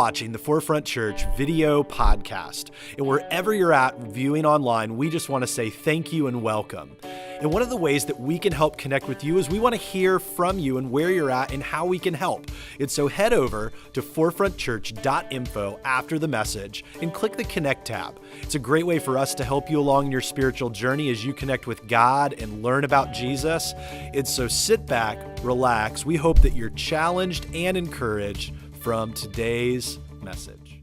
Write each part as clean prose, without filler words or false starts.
watching the Forefront Church video podcast. And wherever you're at viewing online, we just want to say thank you and welcome. And one of the ways that we can help connect with you is we want to hear from you and where you're at and how we can help. And so head over to forefrontchurch.info after the message and click the Connect tab. It's a great way for us to help you along your spiritual journey as you connect with God and learn about Jesus. And so sit back, relax. We hope that you're challenged and encouraged from today's message.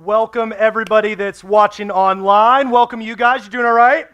Welcome everybody that's watching online. Welcome you guys. You doing all right?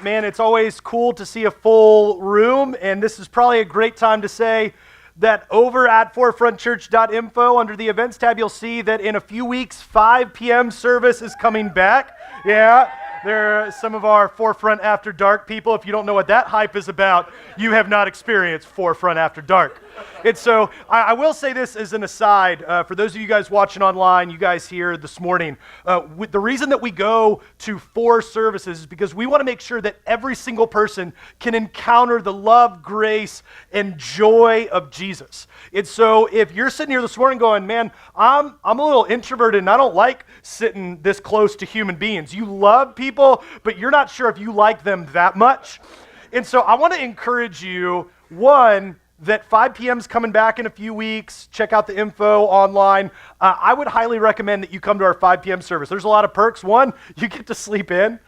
Man, it's always cool to see a full room, and this is probably a great time to say that over at forefrontchurch.info under the events tab, you'll see that in a few weeks, 5 p.m. service is coming back. Yeah. There are some of our Forefront After Dark people. If you don't know what that hype is about, you have not experienced Forefront After Dark. And so I will say this as an aside, for those of you guys watching online, you guys here this morning, the reason that we go to 4 services is because we want to make sure that every single person can encounter the love, grace, and joy of Jesus. And so if you're sitting here this morning going, man, I'm a little introverted and I don't like sitting this close to human beings. You love people, but you're not sure if you like them that much. And so I want to encourage you, one, that 5 p.m. is coming back in a few weeks. Check out the info online. I would highly recommend that you come to our 5 p.m. service. There's a lot of perks. One, you get to sleep in,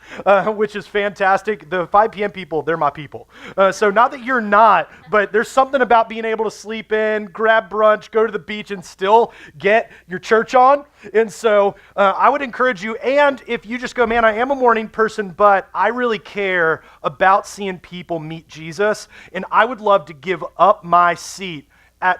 which is fantastic. The 5 p.m. people, they're my people. So not that you're not, but there's something about being able to sleep in, grab brunch, go to the beach, and still get your church on. And so I would encourage you, and if you just go, man, I am a morning person, but I really care about seeing people meet Jesus, and I would love to give up my seat.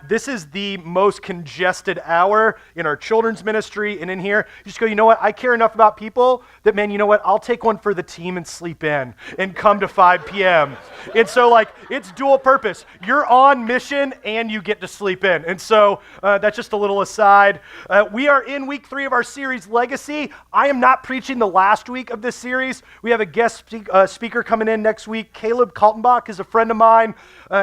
This is the most congested hour in our children's ministry and in here. You just go, you know what? I care enough about people that, man, you know what? I'll take one for the team and sleep in and come to 5 p.m. And so, it's dual purpose. You're on mission and you get to sleep in. And so that's just a little aside. We are in week 3 of our series, Legacy. I am not preaching the last week of this series. We have a guest speaker coming in next week. Caleb Kaltenbach is a friend of mine.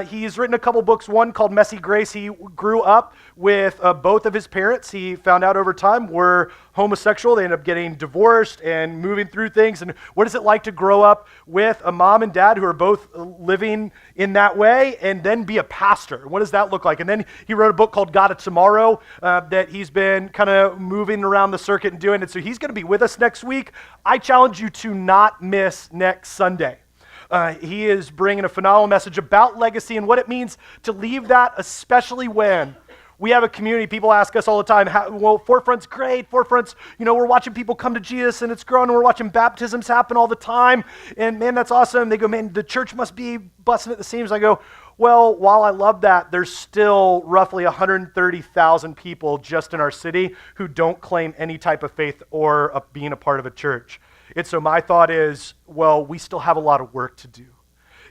He's written a couple books, one called Messy Grace. He grew up with both of his parents. He found out over time were homosexual. They ended up getting divorced and moving through things. And what is it like to grow up with a mom and dad who are both living in that way and then be a pastor? What does that look like? And then he wrote a book called God of Tomorrow that he's been kind of moving around the circuit and doing. And so he's going to be with us next week. I challenge you to not miss next Sunday. He is bringing a phenomenal message about legacy and what it means to leave that, especially when we have a community. People ask us all the time, well, Forefront's great. Forefront's, we're watching people come to Jesus and it's growing, and we're watching baptisms happen all the time. And man, that's awesome. They go, man, the church must be busting at the seams. I go, well, while I love that, there's still roughly 130,000 people just in our city who don't claim any type of faith or being a part of a church. And so my thought is, well, we still have a lot of work to do.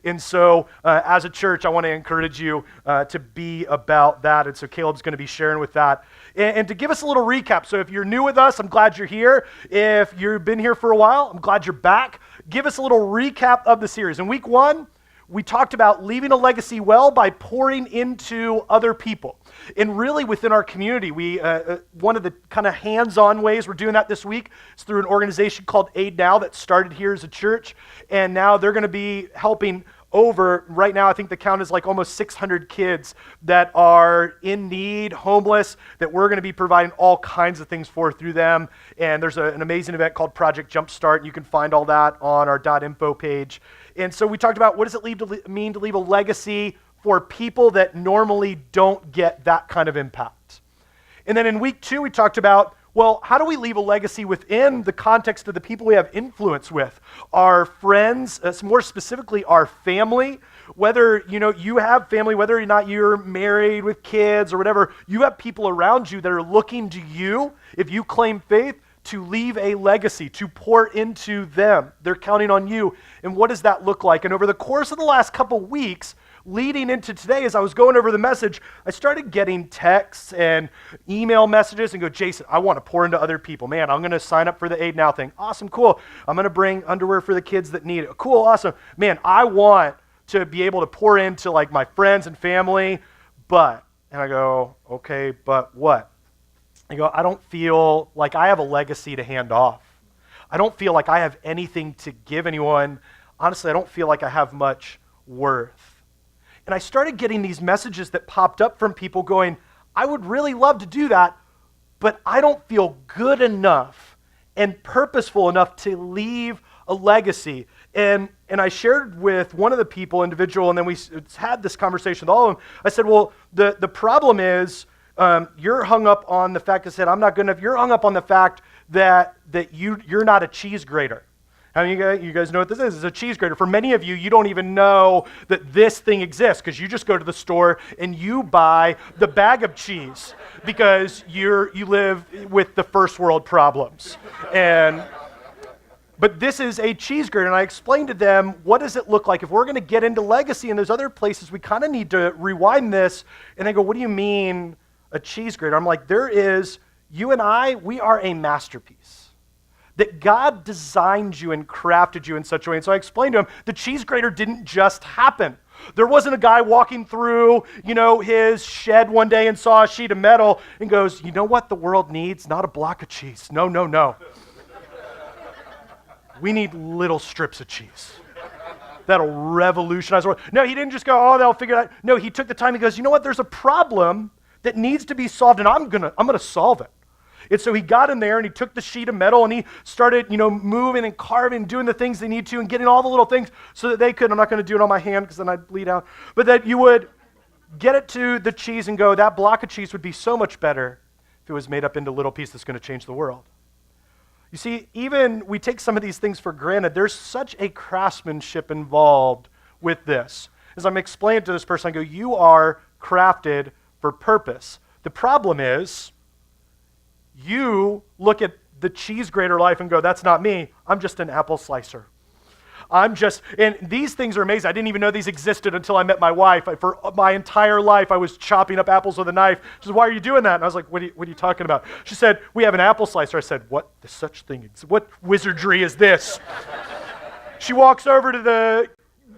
And so as a church, I want to encourage you to be about that. And so Caleb's going to be sharing with that. And to give us a little recap, so if you're new with us, I'm glad you're here. If you've been here for a while, I'm glad you're back. Give us a little recap of the series. In week 1, we talked about leaving a legacy well by pouring into other people. And really within our community, one of the kind of hands-on ways we're doing that this week is through an organization called Aid Now that started here as a church. And now they're going to be helping right now, I think the count is like almost 600 kids that are in need, homeless, that we're going to be providing all kinds of things for through them. And there's an amazing event called Project Jumpstart, and you can find all that on our .info page. And so we talked about what does it mean to leave a legacy for people that normally don't get that kind of impact. And then in week 2, we talked about Well, how do we leave a legacy within the context of the people we have influence with? Our friends, more specifically our family, whether you have family, whether or not you're married with kids or whatever, you have people around you that are looking to you, if you claim faith, to leave a legacy, to pour into them. They're counting on you. And what does that look like? And over the course of the last couple weeks, leading into today, as I was going over the message, I started getting texts and email messages and go, Jason, I want to pour into other people. Man, I'm going to sign up for the Aid Now thing. Awesome, cool. I'm going to bring underwear for the kids that need it. Cool, awesome. Man, I want to be able to pour into like my friends and family, but, and I go, okay, but what? I go, I don't feel like I have a legacy to hand off. I don't feel like I have anything to give anyone. Honestly, I don't feel like I have much worth. And I started getting these messages that popped up from people going, I would really love to do that, but I don't feel good enough and purposeful enough to leave a legacy. And I shared with one of the people, individual, and then we had this conversation with all of them. I said, well, the problem is you're hung up on the fact, I said, I'm not good enough. You're hung up on the fact that you're not a cheese grater. How many of you guys know what this is? It's a cheese grater. For many of you, you don't even know that this thing exists because you just go to the store and you buy the bag of cheese because you live with the first world problems. But this is a cheese grater, and I explained to them, what does it look like? If we're going to get into legacy and those other places, we kind of need to rewind this. And they go, what do you mean a cheese grater? I'm like, you and I, we are a masterpiece. That God designed you and crafted you in such a way. And so I explained to him, the cheese grater didn't just happen. There wasn't a guy walking through, his shed one day and saw a sheet of metal and goes, you know what the world needs? Not a block of cheese. No. We need little strips of cheese. That'll revolutionize the world. No, he didn't just go, they'll figure it out. No, he took the time. He goes, you know what? There's a problem that needs to be solved, and I'm gonna solve it. And so he got in there and he took the sheet of metal and he started, moving and carving, doing the things they need to and getting all the little things so that they could, I'm not going to do it on my hand because then I'd bleed out, but that you would get it to the cheese and go, that block of cheese would be so much better if it was made up into little pieces that's going to change the world. You see, even we take some of these things for granted. There's such a craftsmanship involved with this. As I'm explaining to this person, I go, you are crafted for purpose. The problem is, you look at the cheese grater life and go, that's not me. I'm just an apple slicer. And these things are amazing. I didn't even know these existed until I met my wife. For my entire life, I was chopping up apples with a knife. She said, why are you doing that? And I was like, what are you talking about? She said, we have an apple slicer. I said, what wizardry is this? She walks over to the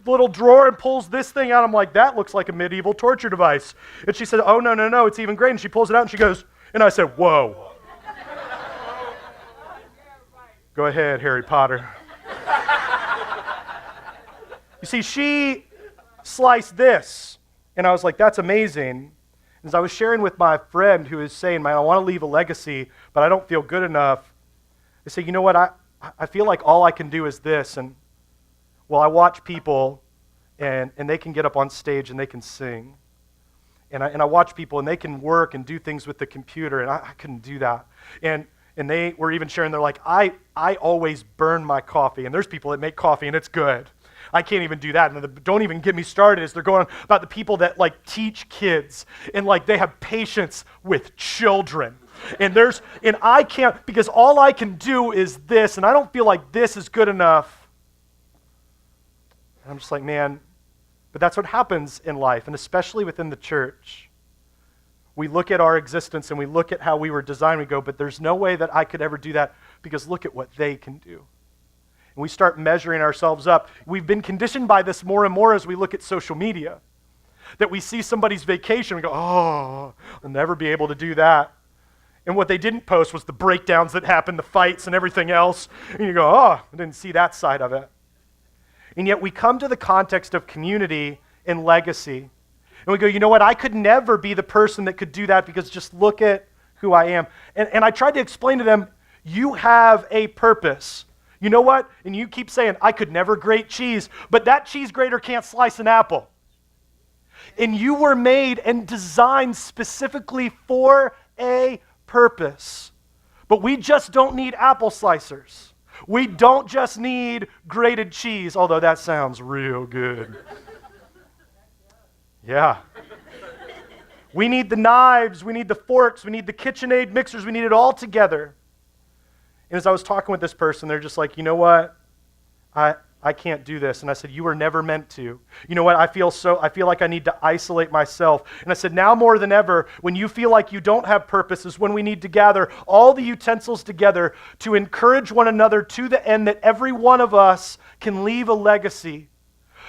little drawer and pulls this thing out. I'm like, that looks like a medieval torture device. And she said, oh, no, it's even great. And she pulls it out and she goes, and I said, whoa. Go ahead, Harry Potter. You see, she sliced this, and I was like, that's amazing. As I was sharing with my friend who is saying, man, I want to leave a legacy, but I don't feel good enough. I say, you know what, I feel like all I can do is this. And, well, I watch people, and they can get up on stage and they can sing. And I watch people, and they can work and do things with the computer, and I couldn't do that. And they were even sharing, they're like, I always burn my coffee. And there's people that make coffee and it's good. I can't even do that. And don't even get me started as they're going on about the people that teach kids and they have patience with children. And I can't, because all I can do is this, and I don't feel like this is good enough. And I'm just like, man, but that's what happens in life, and especially within the church. We look at our existence and we look at how we were designed. We go, but there's no way that I could ever do that because look at what they can do. And we start measuring ourselves up. We've been conditioned by this more and more as we look at social media. That we see somebody's vacation and go, oh, I'll never be able to do that. And what they didn't post was the breakdowns that happened, the fights and everything else. And you go, oh, I didn't see that side of it. And yet we come to the context of community and legacy. And we go, you know what, I could never be the person that could do that because just look at who I am. And I tried to explain to them, you have a purpose. You know what? And you keep saying, I could never grate cheese, but that cheese grater can't slice an apple. And you were made and designed specifically for a purpose. But we just don't need apple slicers. We don't just need grated cheese, although that sounds real good. Yeah. We need the knives, we need the forks, we need the KitchenAid mixers, we need it all together. And as I was talking with this person, they're just like, you know what? I can't do this. And I said, you were never meant to. You know what? I feel like I need to isolate myself. And I said, now more than ever, when you feel like you don't have purpose is when we need to gather all the utensils together to encourage one another to the end that every one of us can leave a legacy.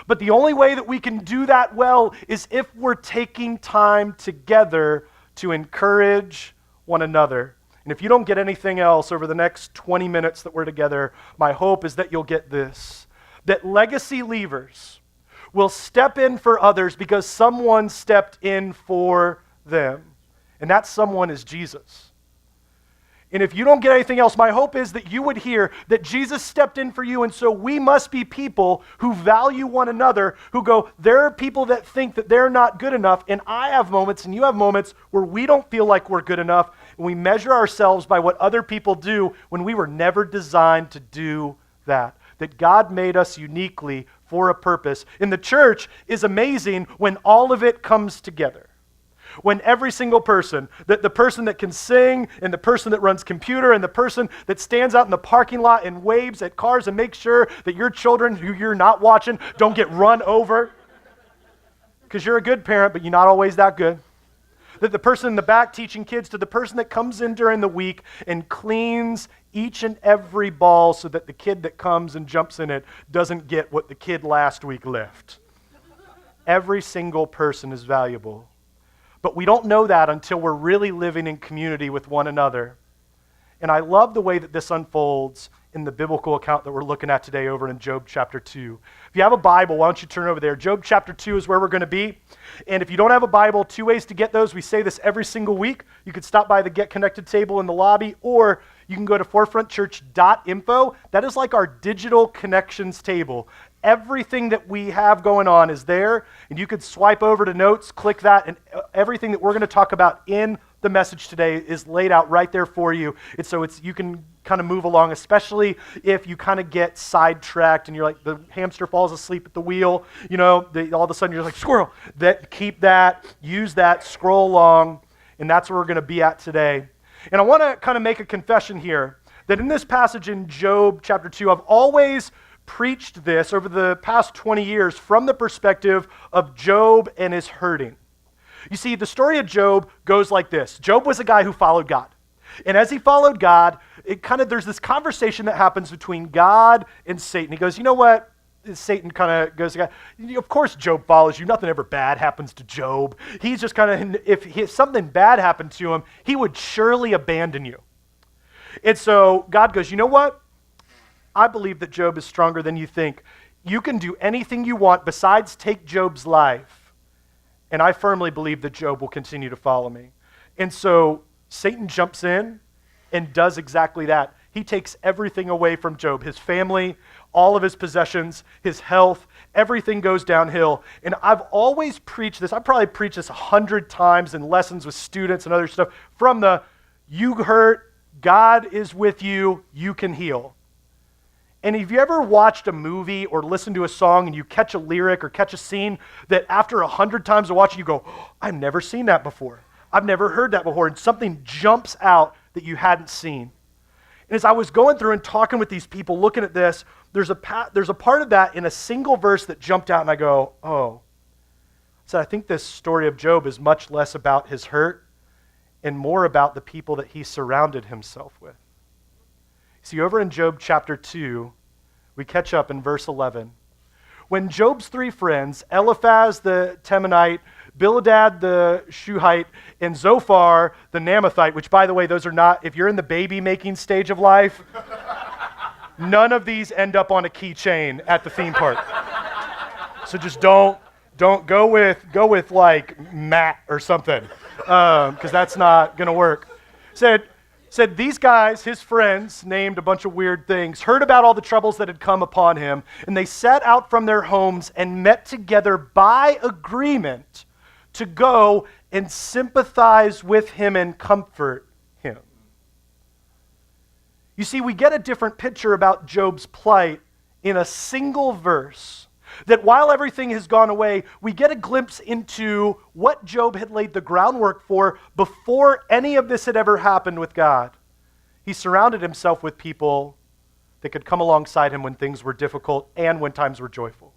But the only way that we can do that well is if we're taking time together to encourage one another. And if you don't get anything else over the next 20 minutes that we're together, my hope is that you'll get this. That legacy leavers will step in for others because someone stepped in for them. And that someone is Jesus. And if you don't get anything else, my hope is that you would hear that Jesus stepped in for you, and so we must be people who value one another, who go, there are people that think that they're not good enough, and I have moments and you have moments where we don't feel like we're good enough, and we measure ourselves by what other people do when we were never designed to do that. That God made us uniquely for a purpose. And the church is amazing when all of it comes together. When every single person, the person that can sing, and the person that runs computer, and the person that stands out in the parking lot and waves at cars and makes sure that your children who you're not watching don't get run over. Because you're a good parent, but you're not always that good. That the person in the back teaching kids to the person that comes in during the week and cleans each and every ball so that the kid that comes and jumps in it doesn't get what the kid last week left. Every single person is valuable. But we don't know that until we're really living in community with one another. And I love the way that this unfolds in the biblical account that we're looking at today over in Job chapter 2. If you have a Bible, why don't you turn over there? Job chapter 2 is where we're going to be. And if you don't have a Bible, 2 ways to get those. We say this every single week. You could stop by the Get Connected table in the lobby, or you can go to forefrontchurch.info. That is like our digital connections table. Everything that we have going on is there, and you could swipe over to notes, click that, and everything that we're going to talk about in the message today is laid out right there for you. And so you can kind of move along, especially if you kind of get sidetracked and you're like, the hamster falls asleep at the wheel, all of a sudden you're like, squirrel. Keep that, use that, scroll along, and that's where we're going to be at today. And I want to kind of make a confession here, that in this passage in Job chapter 2, I've always preached this over the past 20 years from the perspective of Job and his hurting. You see, the story of Job goes like this. Job was a guy who followed God. And as he followed God, there's this conversation that happens between God and Satan. He goes, you know what? Satan kind of goes, of course Job follows you. Nothing ever bad happens to Job. He's just kind of, if something bad happened to him, he would surely abandon you. And so God goes, you know what? I believe that Job is stronger than you think. You can do anything you want besides take Job's life. And I firmly believe that Job will continue to follow me. And so Satan jumps in and does exactly that. He takes everything away from Job, his family, all of his possessions, his health, everything goes downhill. And I've always preached this. I probably preached this 100 times in lessons with students and other stuff from the, you hurt, God is with you, you can heal. And have you ever watched a movie or listened to a song and you catch a lyric or catch a scene that after 100 times of watching you go, I've never seen that before. I've never heard that before. And something jumps out that you hadn't seen. And as I was going through and talking with these people, looking at this, there's a part of that in a single verse that jumped out and I go, oh. So I think this story of Job is much less about his hurt and more about the people that he surrounded himself with. See, over in Job chapter 2, we catch up in verse 11. When Job's 3 friends, Eliphaz the Temanite, Bildad the Shuhite, and Zophar the Naamathite, which by the way, those are not, if you're in the baby making stage of life, none of these end up on a keychain at the theme park. So just don't go with like Matt or something, because that's not going to work. Said these guys, his friends, named a bunch of weird things, heard about all the troubles that had come upon him, and they set out from their homes and met together by agreement to go and sympathize with him and comfort him. You see, we get a different picture about Job's plight in a single verse. That while everything has gone away, we get a glimpse into what Job had laid the groundwork for before any of this had ever happened with God. He surrounded himself with people that could come alongside him when things were difficult and when times were joyful.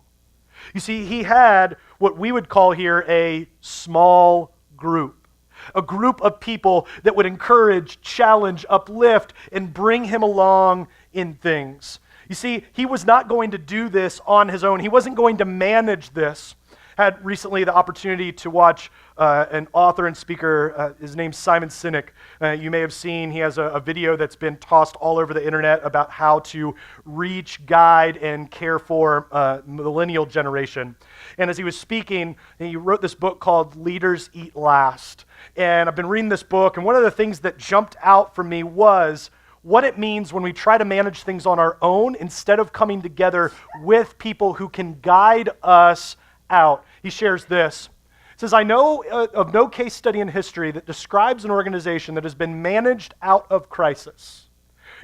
You see, he had what we would call here a small group. A group of people that would encourage, challenge, uplift, and bring him along in things. You see, he was not going to do this on his own. He wasn't going to manage this. Had recently the opportunity to watch an author and speaker. His name's Simon Sinek. You may have seen, he has a video that's been tossed all over the internet about how to reach, guide, and care for millennial generation. And as he was speaking, he wrote this book called Leaders Eat Last. And I've been reading this book, and one of the things that jumped out for me was what it means when we try to manage things on our own instead of coming together with people who can guide us out. He shares this. He says, I know of no case study in history that describes an organization that has been managed out of crisis.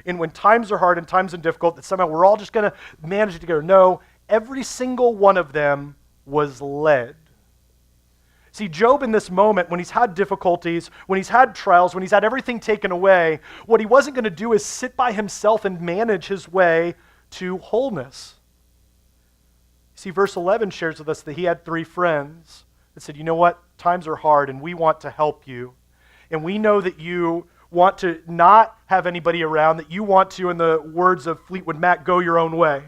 And when times are hard and times are difficult, that somehow we're all just going to manage it together. No, every single one of them was led. See, Job in this moment, when he's had difficulties, when he's had trials, when he's had everything taken away, what he wasn't going to do is sit by himself and manage his way to wholeness. See, verse 11 shares with us that he had 3 friends that said, you know what, times are hard and we want to help you. And we know that you want to not have anybody around, that you want to, in the words of Fleetwood Mac, go your own way.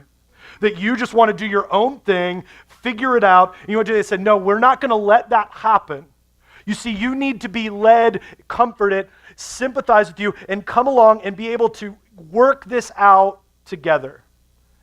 That you just want to do your own thing, figure it out. And you know what they said? No, we're not going to let that happen. You see, you need to be led, comforted, sympathize with you, and come along and be able to work this out together.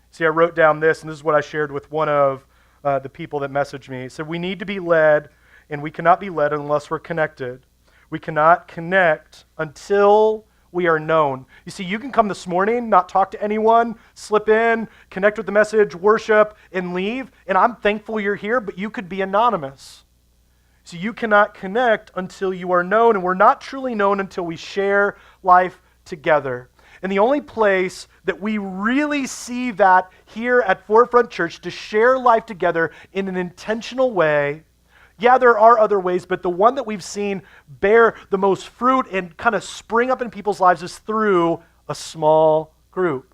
See, I wrote down this, and this is what I shared with one of the people that messaged me. He said, we need to be led, and we cannot be led unless we're connected. We cannot connect until we are known. You see, you can come this morning, not talk to anyone, slip in, connect with the message, worship, and leave. And I'm thankful you're here, but you could be anonymous. So you cannot connect until you are known, and we're not truly known until we share life together. And the only place that we really see that here at Forefront Church, to share life together in an intentional way. Yeah, there are other ways, but the one that we've seen bear the most fruit and kind of spring up in people's lives is through a small group.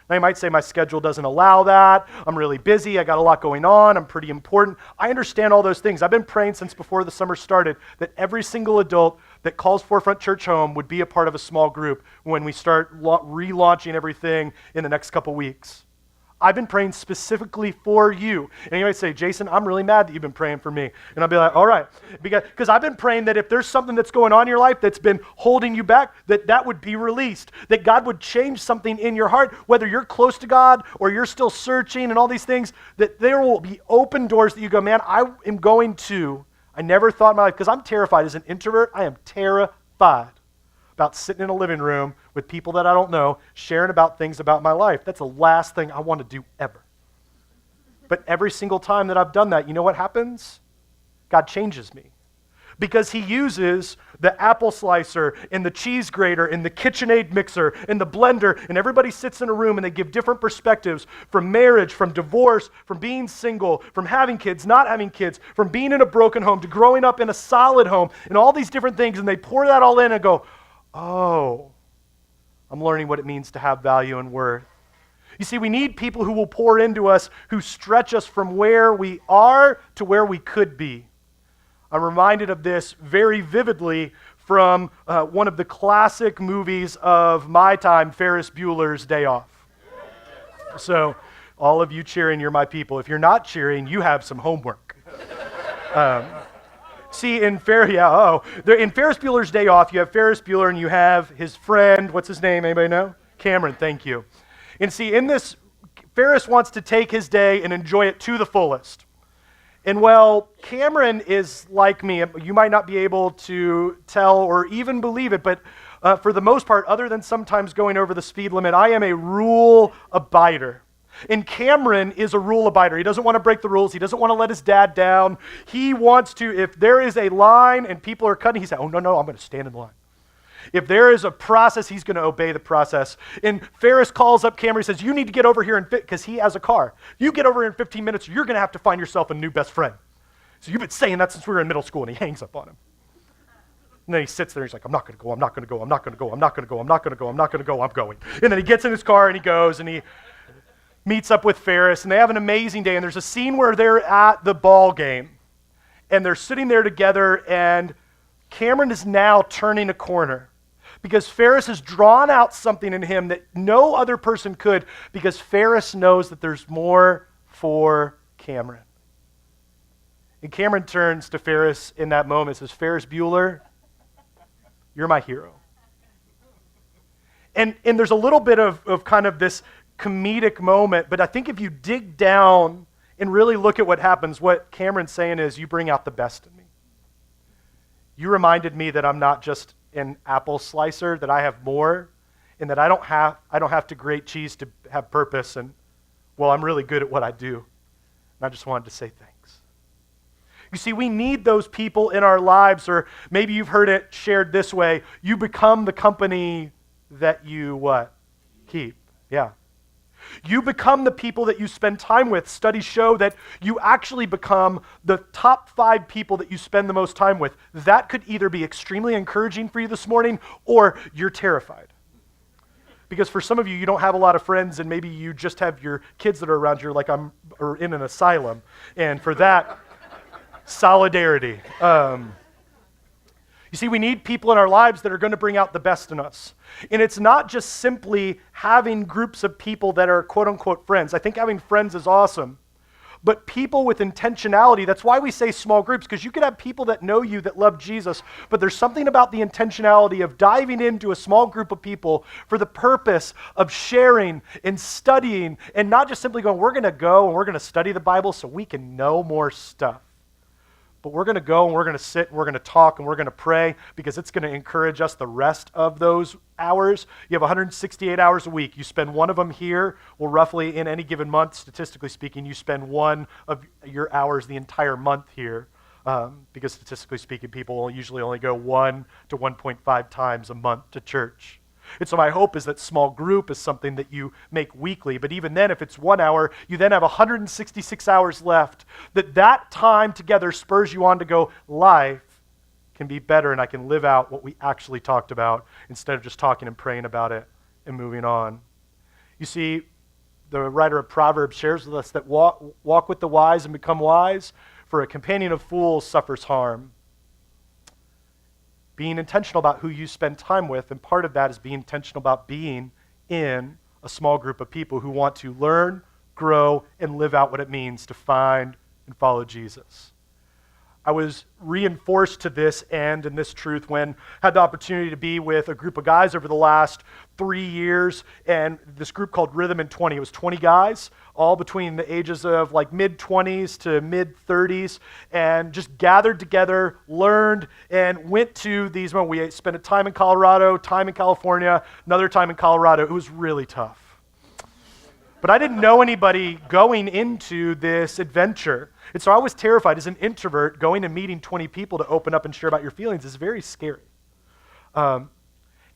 Now you might say my schedule doesn't allow that. I'm really busy. I got a lot going on. I'm pretty important. I understand all those things. I've been praying since before the summer started that every single adult that calls Forefront Church home would be a part of a small group when we start relaunching everything in the next couple weeks. I've been praying specifically for you. And you might say, Jason, I'm really mad that you've been praying for me. And I'll be like, all right. Because I've been praying that if there's something that's going on in your life that's been holding you back, that would be released. That God would change something in your heart, whether you're close to God or you're still searching and all these things, that there will be open doors that you go, man, I never thought in my life, because I'm terrified as an introvert, I am terrified about sitting in a living room with people that I don't know, sharing about things about my life. That's the last thing I want to do ever. But every single time that I've done that, you know what happens? God changes me. Because he uses the apple slicer and the cheese grater and the KitchenAid mixer and the blender, and everybody sits in a room and they give different perspectives from marriage, from divorce, from being single, from having kids, not having kids, from being in a broken home to growing up in a solid home, and all these different things, and they pour that all in and go, oh, I'm learning what it means to have value and worth. You see, we need people who will pour into us, who stretch us from where we are to where we could be. I'm reminded of this very vividly from one of the classic movies of my time, Ferris Bueller's Day Off. So, all of you cheering, you're my people. If you're not cheering, you have some homework. See, in Ferris Bueller's Day Off, you have Ferris Bueller and you have his friend, what's his name, anybody know? Cameron, thank you. And see, in this, Ferris wants to take his day and enjoy it to the fullest. And well, Cameron is like me. You might not be able to tell or even believe it, but for the most part, other than sometimes going over the speed limit, I am a rule abider. And Cameron is a rule abider. He doesn't want to break the rules. He doesn't want to let his dad down. He wants to, if there is a line and people are cutting, he says, oh, no, I'm going to stand in line. If there is a process, he's going to obey the process. And Ferris calls up Cameron. He says, you need to get over here because he has a car. You get over here in 15 minutes, you're going to have to find yourself a new best friend. So you've been saying that since we were in middle school, and he hangs up on him. And then he sits there and he's like, I'm not going to go, I'm not going to go, I'm not going to go, I'm not going to go, I'm not going to go, I'm not going to go, I'm going. And then he gets in his car and he goes and he meets up with Ferris, and they have an amazing day. And there's a scene where they're at the ball game, and they're sitting there together, and Cameron is now turning a corner because Ferris has drawn out something in him that no other person could, because Ferris knows that there's more for Cameron. And Cameron turns to Ferris in that moment and says, Ferris Bueller, you're my hero. And there's a little bit of kind of this comedic moment, but I think if you dig down and really look at what happens, what Cameron's saying is, you bring out the best in me. You reminded me that I'm not just an apple slicer, that I have more, and that I don't have to grate cheese to have purpose, and well, I'm really good at what I do. And I just wanted to say thanks. You see, we need those people in our lives, or maybe you've heard it shared this way, you become the company that you what? Keep. Yeah. You become the people that you spend time with. Studies show that you actually become the top 5 people that you spend the most time with. That could either be extremely encouraging for you this morning, or you're terrified. Because for some of you, you don't have a lot of friends, and maybe you just have your kids that are around you, like I'm or in an asylum. And for that, solidarity. You see, we need people in our lives that are going to bring out the best in us. And it's not just simply having groups of people that are quote-unquote friends. I think having friends is awesome. But people with intentionality, that's why we say small groups, because you could have people that know you that love Jesus, but there's something about the intentionality of diving into a small group of people for the purpose of sharing and studying, and not just simply going, we're going to go and we're going to study the Bible so we can know more stuff. But we're going to go and we're going to sit and we're going to talk and we're going to pray, because it's going to encourage us the rest of those hours. You have 168 hours a week. You spend one of them here. Well, roughly in any given month, statistically speaking, you spend one of your hours the entire month here, because statistically speaking, people will usually only go 1 to 1.5 times a month to church. And so my hope is that small group is something that you make weekly. But even then, if it's 1 hour, you then have 166 hours left. That time together spurs you on to go, life can be better, and I can live out what we actually talked about instead of just talking and praying about it and moving on. You see, the writer of Proverbs shares with us that walk with the wise and become wise, for a companion of fools suffers harm. Being intentional about who you spend time with, and part of that is being intentional about being in a small group of people who want to learn, grow, and live out what it means to find and follow Jesus. I was reinforced to this end and this truth when I had the opportunity to be with a group of guys over the last 3 years, and this group called Rhythm in 20. It was 20 guys, all between the ages of like mid-20s to mid-30s, and just gathered together, learned, and went to these moments. We spent a time in Colorado, time in California, another time in Colorado. It was really tough. But I didn't know anybody going into this adventure. And so I was terrified. As an introvert, going and meeting 20 people to open up and share about your feelings is very scary. And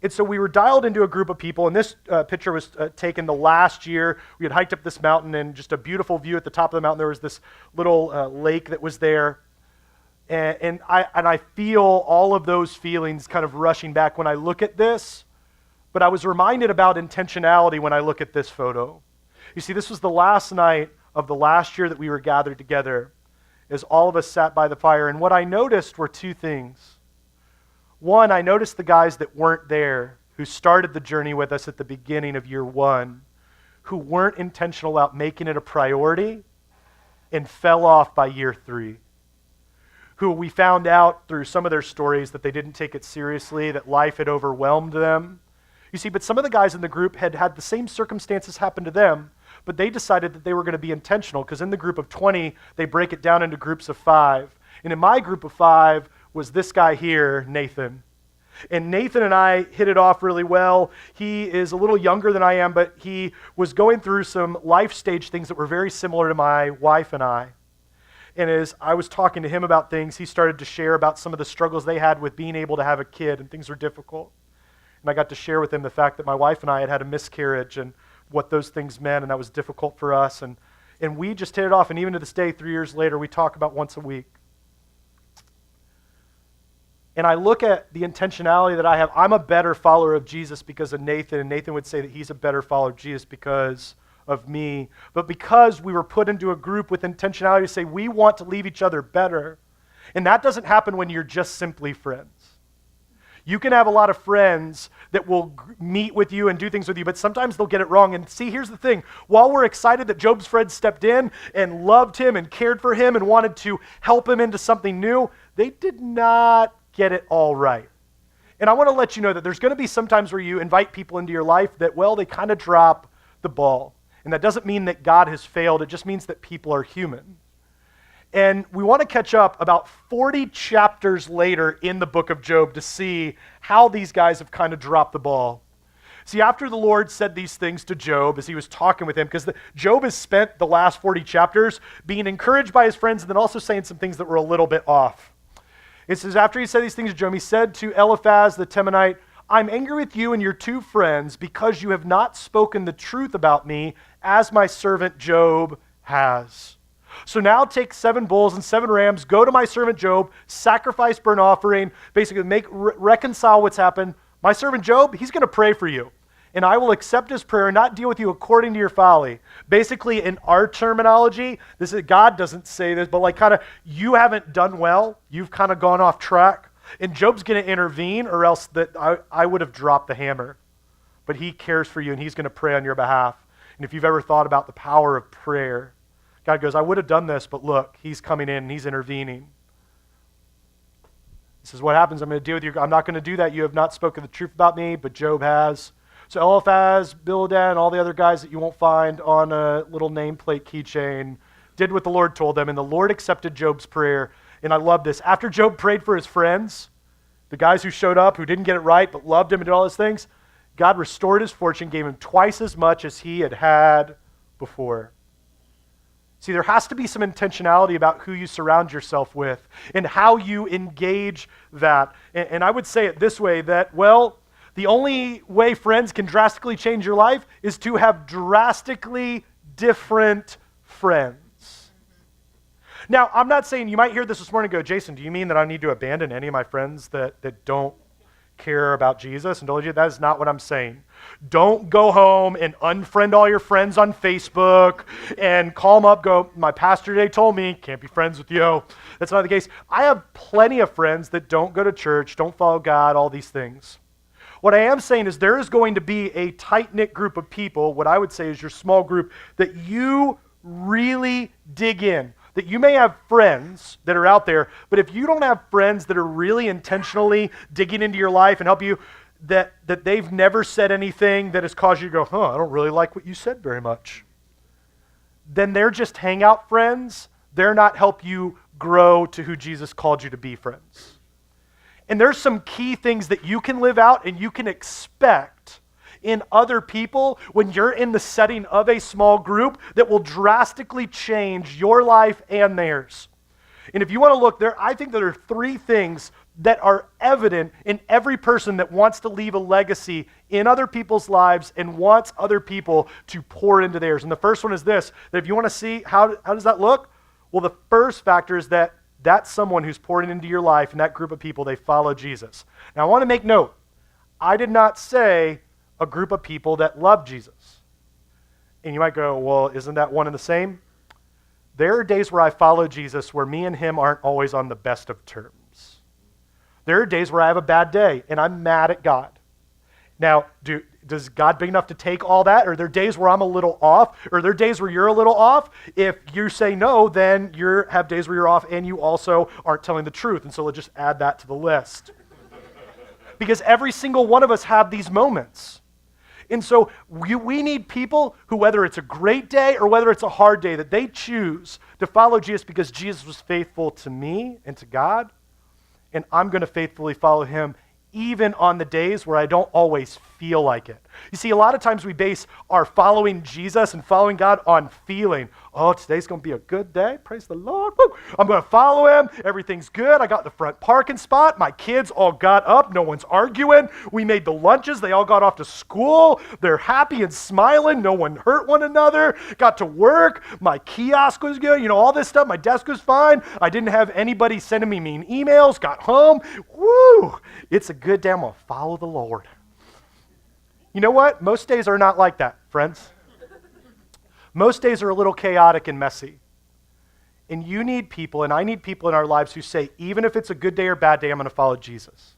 so we were dialed into a group of people, and this picture was taken the last year. We had hiked up this mountain, and just a beautiful view at the top of the mountain. There was this little lake that was there. And I feel all of those feelings kind of rushing back when I look at this. But I was reminded about intentionality when I look at this photo. You see, this was the last night of the last year that we were gathered together, as all of us sat by the fire. And what I noticed were 2 things. One, I noticed the guys that weren't there, who started the journey with us at the beginning of year 1, who weren't intentional about making it a priority and fell off by year 3. Who we found out through some of their stories that they didn't take it seriously, that life had overwhelmed them. You see, but some of the guys in the group had had the same circumstances happen to them, but they decided that they were going to be intentional, because in the group of 20, they break it down into groups of 5. And in my group of 5 was this guy here, Nathan. And Nathan and I hit it off really well. He is a little younger than I am, but he was going through some life stage things that were very similar to my wife and I. And as I was talking to him about things, he started to share about some of the struggles they had with being able to have a kid, and things were difficult. And I got to share with him the fact that my wife and I had had a miscarriage and what those things meant, and that was difficult for us. And we just hit it off, and even to this day, 3 years later, we talk about once a week. And I look at the intentionality that I have. I'm a better follower of Jesus because of Nathan, and Nathan would say that he's a better follower of Jesus because of me. But because we were put into a group with intentionality to say we want to leave each other better, and that doesn't happen when you're just simply friends. You can have a lot of friends that will meet with you and do things with you, but sometimes they'll get it wrong. And see, here's the thing. While we're excited that Job's friends stepped in and loved him and cared for him and wanted to help him into something new, they did not get it all right. And I want to let you know that there's going to be some times where you invite people into your life that, well, they kind of drop the ball. And that doesn't mean that God has failed. It just means that people are human. And we want to catch up about 40 chapters later in the book of Job to see how these guys have kind of dropped the ball. See, after the Lord said these things to Job as he was talking with him, because Job has spent the last 40 chapters being encouraged by his friends and then also saying some things that were a little bit off. It says, after he said these things to Job, he said to Eliphaz the Temanite, I'm angry with you and your two friends because you have not spoken the truth about me as my servant Job has. So now take 7 bulls and 7 rams, go to my servant Job, sacrifice burnt offering, basically reconcile what's happened. My servant Job, he's going to pray for you. And I will accept his prayer and not deal with you according to your folly. Basically, in our terminology, God doesn't say this, but like kind of, you haven't done well. You've kind of gone off track. And Job's going to intervene, or else that I would have dropped the hammer. But he cares for you, and he's going to pray on your behalf. And if you've ever thought about the power of prayer, God goes, I would have done this, but look, he's coming in and he's intervening. This is what happens. I'm going to deal with you. I'm not going to do that. You have not spoken the truth about me, but Job has. So Eliphaz, Bildad, and all the other guys that you won't find on a little nameplate keychain did what the Lord told them, and the Lord accepted Job's prayer. And I love this. After Job prayed for his friends, the guys who showed up, who didn't get it right, but loved him and did all those things, God restored his fortune, gave him twice as much as he had before. See, there has to be some intentionality about who you surround yourself with and how you engage that. And I would say it this way, that, well, the only way friends can drastically change your life is to have drastically different friends. Now, I'm not saying, you might hear this morning and go, Jason, do you mean that I need to abandon any of my friends that don't care about Jesus? And that is not what I'm saying. Don't go home and unfriend all your friends on Facebook and call them up, go, my pastor today told me, can't be friends with you. That's not the case. I have plenty of friends that don't go to church, don't follow God, all these things. What I am saying is there is going to be a tight-knit group of people, what I would say is your small group, that you really dig in. That you may have friends that are out there, but if you don't have friends that are really intentionally digging into your life and help you, that they've never said anything that has caused you to go, I don't really like what you said very much, then they're just hangout friends. They're not help you grow to who Jesus called you to be, friends. And there's some key things that you can live out and you can expect in other people when you're in the setting of a small group that will drastically change your life and theirs. And if you want to look there, I think there are 3 things that are evident in every person that wants to leave a legacy in other people's lives and wants other people to pour into theirs. And the first one is this, that if you want to see how does that look? Well, the first factor is that that's someone who's pouring into your life, and that group of people, they follow Jesus. Now, I want to make note, I did not say a group of people that love Jesus. And you might go, well, isn't that one and the same? There are days where I follow Jesus where me and him aren't always on the best of terms. There are days where I have a bad day and I'm mad at God. Now, does God big enough to take all that? Or are there days where I'm a little off? Or are there days where you're a little off? If you say no, then you have days where you're off and you also aren't telling the truth. And so let's just add that to the list. Because every single one of us have these moments. And so we need people who, whether it's a great day or whether it's a hard day, that they choose to follow Jesus because Jesus was faithful to me and to God, and I'm going to faithfully follow him even on the days where I don't always feel like it. You see, a lot of times we base our following Jesus and following God on feeling. Oh, today's going to be a good day. Praise the Lord. Woo. I'm going to follow him. Everything's good. I got the front parking spot. My kids all got up. No one's arguing. We made the lunches. They all got off to school. They're happy and smiling. No one hurt one another. Got to work. My kiosk was good. You know, all this stuff. My desk was fine. I didn't have anybody sending me mean emails. Got home. Woo! It's a good day. I'm going to follow the Lord. You know what? Most days are not like that, friends. Most days are a little chaotic and messy. And you need people, and I need people in our lives who say, even if it's a good day or bad day, I'm going to follow Jesus.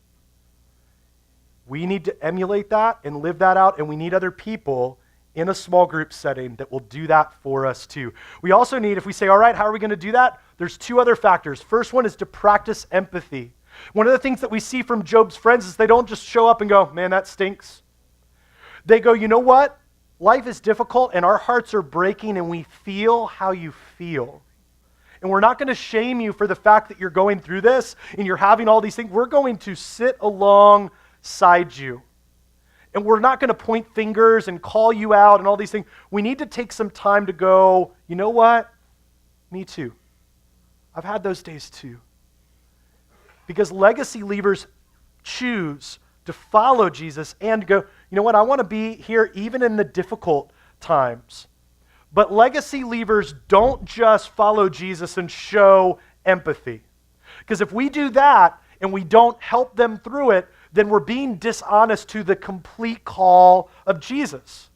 We need to emulate that and live that out, and we need other people in a small group setting that will do that for us too. We also need, if we say, all right, how are we going to do that? There's two other factors. First one is to practice empathy. One of the things that we see from Job's friends is they don't just show up and go, man, that stinks. They go, you know what? Life is difficult and our hearts are breaking and we feel how you feel. And we're not going to shame you for the fact that you're going through this and you're having all these things. We're going to sit alongside you. And we're not going to point fingers and call you out and all these things. We need to take some time to go, you know what? Me too. I've had those days too. Because legacy leavers choose to follow Jesus and go, you know what, I want to be here even in the difficult times. But legacy leavers don't just follow Jesus and show empathy. Because if we do that and we don't help them through it, then we're being dishonest to the complete call of Jesus.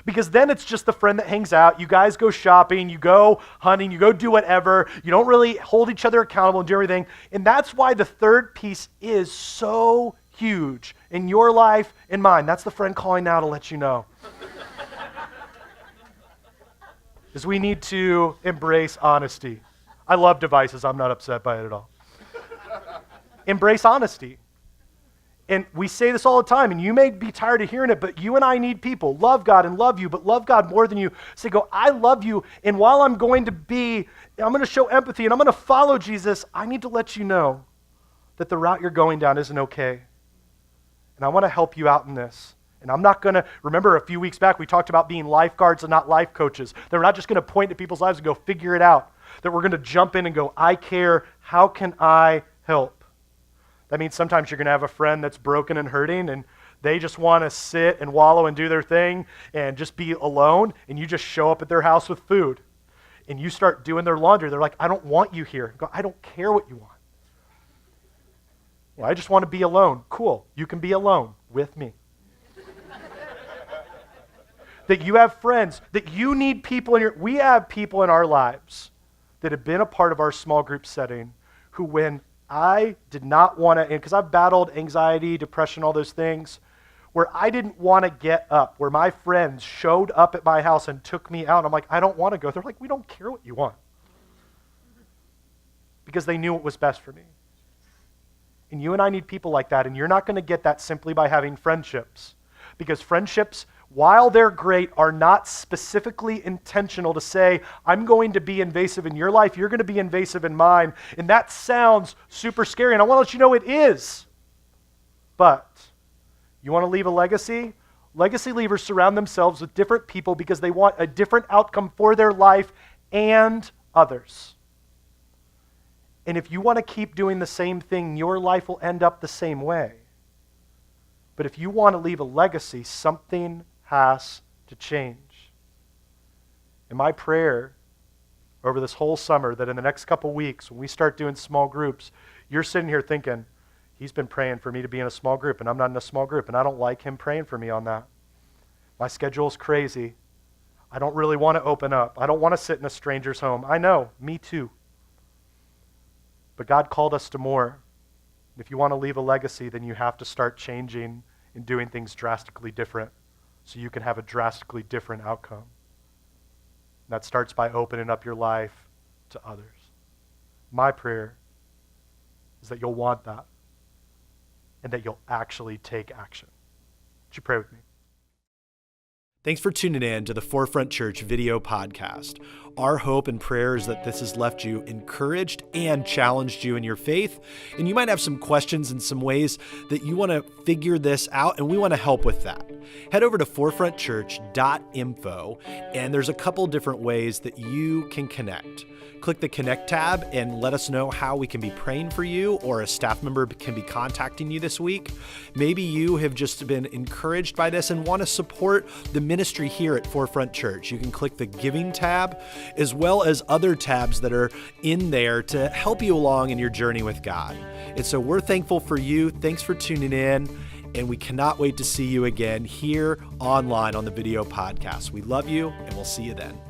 Because then it's just the friend that hangs out. You guys go shopping, you go hunting, you go do whatever. You don't really hold each other accountable and do everything. And that's why the third piece is so huge in your life and mine. That's the friend calling now to let you know. Is we need to embrace honesty. I love devices. I'm not upset by it at all. Embrace honesty. And we say this all the time, and you may be tired of hearing it, but you and I need people. Love God and love you, but love God more than you. Say, go, I love you, and while I'm going to show empathy, and I'm going to follow Jesus, I need to let you know that the route you're going down isn't okay. And I want to help you out in this. And I'm not going to, remember a few weeks back, we talked about being lifeguards and not life coaches. That we're not just going to point to people's lives and go figure it out. That we're going to jump in and go, I care, how can I help? That means sometimes you're going to have a friend that's broken and hurting and they just want to sit and wallow and do their thing and just be alone, and you just show up at their house with food and you start doing their laundry. They're like, I don't want you here. Go, I don't care what you want. Well, I just want to be alone. Cool. You can be alone with me. That you have friends, that you need people we have people in our lives that have been a part of our small group setting who, when I did not want to, because I've battled anxiety, depression, all those things, where I didn't want to get up, where my friends showed up at my house and took me out. And I'm like, I don't want to go. They're like, we don't care what you want. Because they knew what was best for me. And you and I need people like that. And you're not going to get that simply by having friendships. Because friendships, while they're great, are not specifically intentional to say, I'm going to be invasive in your life, you're going to be invasive in mine. And that sounds super scary, and I want to let you know it is. But you want to leave a legacy? Legacy leavers surround themselves with different people because they want a different outcome for their life and others. And if you want to keep doing the same thing, your life will end up the same way. But if you want to leave a legacy, something has to change. And my prayer over this whole summer, that in the next couple weeks, when we start doing small groups, you're sitting here thinking, he's been praying for me to be in a small group, and I'm not in a small group, and I don't like him praying for me on that. My schedule's crazy. I don't really want to open up. I don't want to sit in a stranger's home. I know, me too. But God called us to more. If you want to leave a legacy, then you have to start changing and doing things drastically different so you can have a drastically different outcome. And that starts by opening up your life to others. My prayer is that you'll want that and that you'll actually take action. Would you pray with me? Thanks for tuning in to the Forefront Church video podcast. Our hope and prayer is that this has left you encouraged and challenged you in your faith. And you might have some questions and some ways that you want to figure this out, and we want to help with that. Head over to forefrontchurch.info, and there's a couple different ways that you can connect. Click the Connect tab and let us know how we can be praying for you, or a staff member can be contacting you this week. Maybe you have just been encouraged by this and want to support the ministry here at Forefront Church. You can click the Giving tab, as well as other tabs that are in there to help you along in your journey with God. And so we're thankful for you. Thanks for tuning in. And we cannot wait to see you again here online on the video podcast. We love you, and we'll see you then.